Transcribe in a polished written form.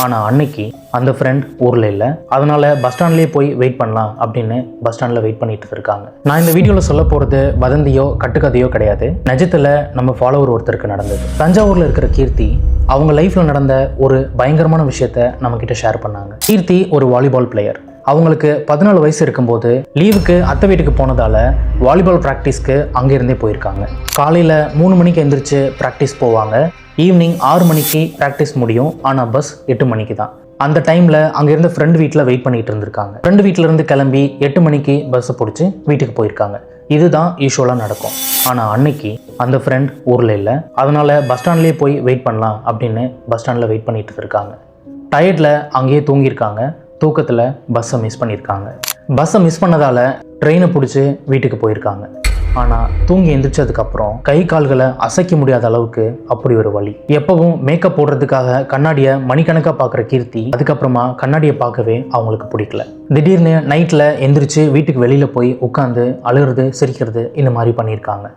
ஆனால் அன்னைக்கு அந்த ஃப்ரெண்ட் ஊரில் இல்லை. அதனால பஸ் ஸ்டாண்ட்லேயே போய் வெயிட் பண்ணலாம் அப்படின்னு பஸ் ஸ்டாண்டில் வெயிட் பண்ணிட்டு இருக்காங்க. நான் இந்த வீடியோவில் சொல்ல போகிறது வதந்தியோ கட்டுக்கதையோ கிடையாது. நிஜத்தில் நம்ம ஃபாலோவர் ஒருத்தருக்கு நடந்தது. தஞ்சாவூரில் இருக்கிற கீர்த்தி அவங்க லைஃப்பில் நடந்த ஒரு பயங்கரமான விஷயத்த நம்மக்கிட்ட ஷேர் பண்ணாங்க. கீர்த்தி ஒரு வாலிபால் பிளேயர். அவங்களுக்கு 14 வயசு இருக்கும்போது லீவுக்கு அத்தை வீட்டுக்கு போனதால் வாலிபால் ப்ராக்டிஸ்க்கு அங்கேருந்தே போயிருக்காங்க. காலையில் 3 மணிக்கு எந்திரிச்சு ப்ராக்டிஸ் போவாங்க. ஈவினிங் 6 மணிக்கு ப்ராக்டிஸ் முடியும். ஆனால் பஸ் 8 மணிக்கு தான். அந்த டைமில் அங்கேருந்து ஃப்ரெண்டு வீட்டில் வெயிட் பண்ணிட்டு இருந்திருக்காங்க. ஃப்ரெண்டு வீட்டிலேருந்து கிளம்பி 8 மணிக்கு பஸ்ஸை பிடிச்சி வீட்டுக்கு போயிருக்காங்க. இதுதான் யூஸ்வலாக நடக்கும். ஆனால் அன்னைக்கு அந்த ஃப்ரெண்ட் ஊரில் இல்லை. அதனால் பஸ் ஸ்டாண்ட்லேயே போய் வெயிட் பண்ணலாம் அப்படின்னு பஸ் ஸ்டாண்டில் வெயிட் பண்ணிட்டு இருக்காங்க. டயர்டில் அங்கேயே தூங்கியிருக்காங்க. தூக்கத்தில் பஸ்ஸை மிஸ் பண்ணியிருக்காங்க. பஸ்ஸை மிஸ் பண்ணதால் ட்ரெயினை பிடிச்சி வீட்டுக்கு போயிருக்காங்க. ஆனால் தூங்கி எந்திரிச்சதுக்கப்புறம் கை கால்களை அசைக்க முடியாத அளவுக்கு அப்படி ஒரு வலி. எப்பவும் மேக்கப் போடுறதுக்காக கண்ணாடியை மணிக்கணக்காக பார்க்குற கீர்த்தி அதுக்கப்புறமா கண்ணாடியை பார்க்கவே அவங்களுக்கு பிடிக்கல. திடீர்னு நைட்டில் எந்திரிச்சு வீட்டுக்கு வெளியில் போய் உட்காந்து அழுகிறது சிரிக்கிறது இந்த மாதிரி பண்ணியிருக்காங்க.